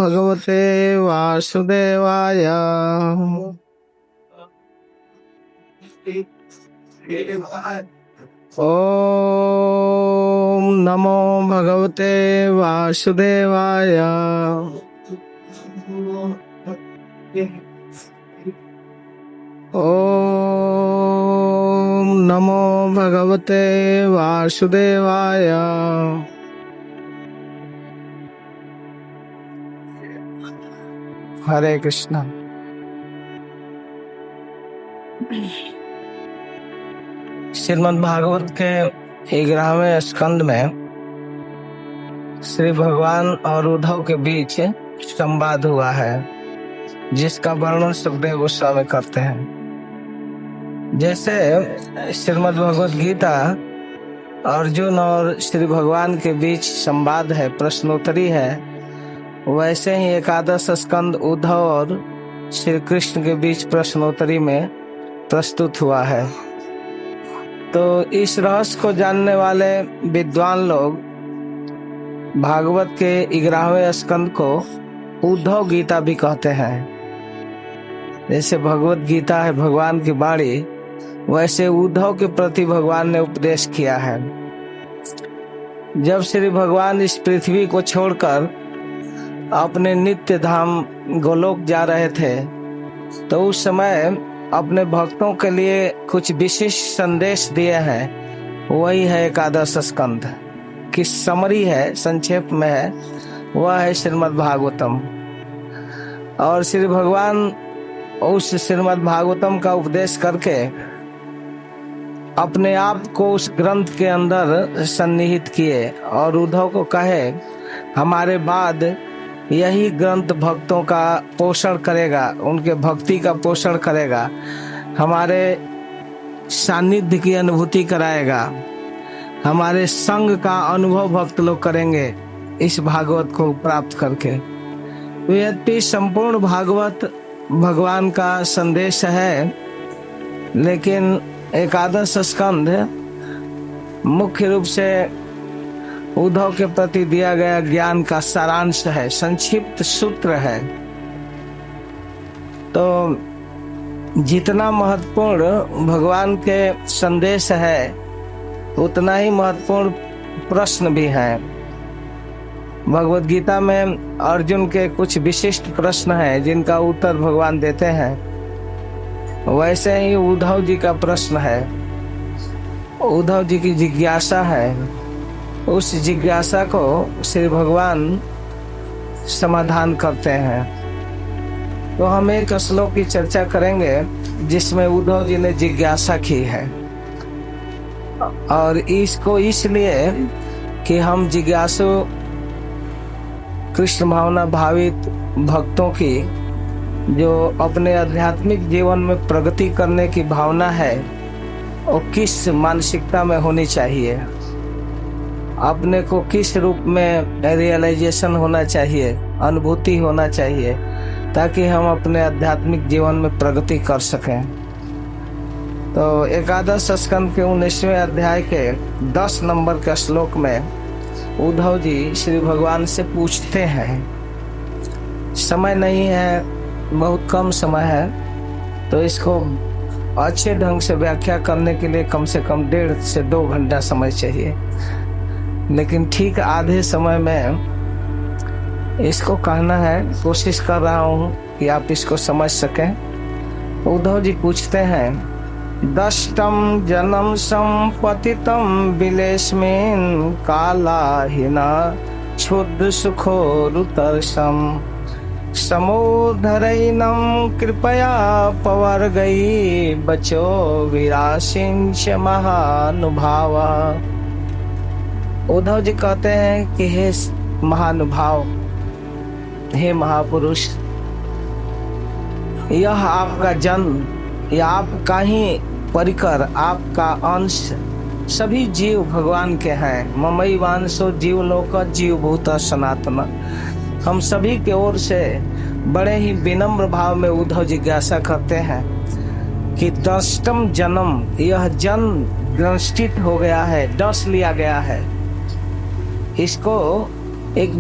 भगवते वासुदेवाय। ओम नमो भगवते वासुदेवाय। ओम नमो भगवते वासुदेवाय। हरे कृष्ण। श्रीमद् भागवत के 11वें स्कंद में श्री भगवान और उद्धव के बीच संवाद हुआ है, जिसका वर्णन सुखदेव गोस्वामी करते हैं। जैसे श्रीमद् भगवत गीता अर्जुन और श्री भगवान के बीच संवाद है, प्रश्नोत्तरी है, वैसे ही एकादश स्कंद उद्धव और श्री कृष्ण के बीच प्रश्नोत्तरी में प्रस्तुत हुआ है। तो इस रहस्य को जानने वाले विद्वान लोग भागवत के 11वें स्कंद को उद्धव गीता भी कहते हैं। जैसे भगवत गीता है भगवान की वाणी, वैसे उद्धव के प्रति भगवान ने उपदेश किया है। जब श्री भगवान इस पृथ्वी को छोड़कर अपने नित्य धाम गोलोक जा रहे थे, तो उस समय अपने भक्तों के लिए कुछ विशिष्ट संदेश दिए हैं। वही है एकादश स्कंद की समरी है, संक्षेप में है, वह है श्रीमद् भागवतम। और श्री भगवान उस श्रीमद् भागवतम का उपदेश करके अपने आप को उस ग्रंथ के अंदर सन्निहित किए और उद्धव को कहे, हमारे बाद यही ग्रंथ भक्तों का पोषण करेगा, उनके भक्ति का पोषण करेगा, हमारे सानिध्य की अनुभूति कराएगा, हमारे संग का अनुभव भक्त लोग करेंगे इस भागवत को प्राप्त करके। यद्यपि संपूर्ण भागवत भगवान का संदेश है, लेकिन एकादश स्कंद मुख्य रूप से उद्धव के प्रति दिया गया ज्ञान का सारांश है, संक्षिप्त सूत्र है। तो जितना महत्वपूर्ण भगवान के संदेश है, उतना ही महत्वपूर्ण प्रश्न भी है। भगवत गीता में अर्जुन के कुछ विशिष्ट प्रश्न हैं जिनका उत्तर भगवान देते हैं। वैसे ही उद्धव जी का प्रश्न है, उद्धव जी की जिज्ञासा है, उस जिज्ञासा को श्री भगवान समाधान करते हैं। तो हम एक श्लोक की चर्चा करेंगे जिसमें उद्धव जी ने जिज्ञासा की है, और इसको इसलिए कि हम जिज्ञासु कृष्ण भावना भावित भक्तों की जो अपने आध्यात्मिक जीवन में प्रगति करने की भावना है, वो किस मानसिकता में होनी चाहिए, अपने को किस रूप में रियलाइजेशन होना चाहिए, अनुभूति होना चाहिए, ताकि हम अपने आध्यात्मिक जीवन में प्रगति कर सकें। तो एकादश स्कंद के 19वें अध्याय के 10 नंबर के श्लोक में उद्धव जी श्री भगवान से पूछते हैं। समय नहीं है, बहुत कम समय है, तो इसको अच्छे ढंग से व्याख्या करने के लिए कम से कम 1.5 से 2 घंटा समय चाहिए, लेकिन ठीक आधे समय में इसको कहना है, कोशिश कर रहा हूँ कि आप इसको समझ सकें। उद्धव जी पूछते हैं, दष्टम जन्म संपतितम विलेस्मिन् कालाहिना क्षुद्र सुखोरुतर्षम समोधरैनं कृपया पवर्गै बचो विराशिंच महानुभावा। उद्धव जी कहते हैं कि हे महानुभाव, हे महापुरुष, यह आपका जन्म या आपका ही परिकर, आपका अंश सभी जीव भगवान के हैं। ममई वांशो जीवलोक जीवभूत सनातन। हम सभी के ओर से बड़े ही विनम्र भाव में उद्धव जिज्ञासा करते हैं कि दष्टम जन्म, यह जन्म दृष्टित हो गया है, डस लिया गया है, इसको एक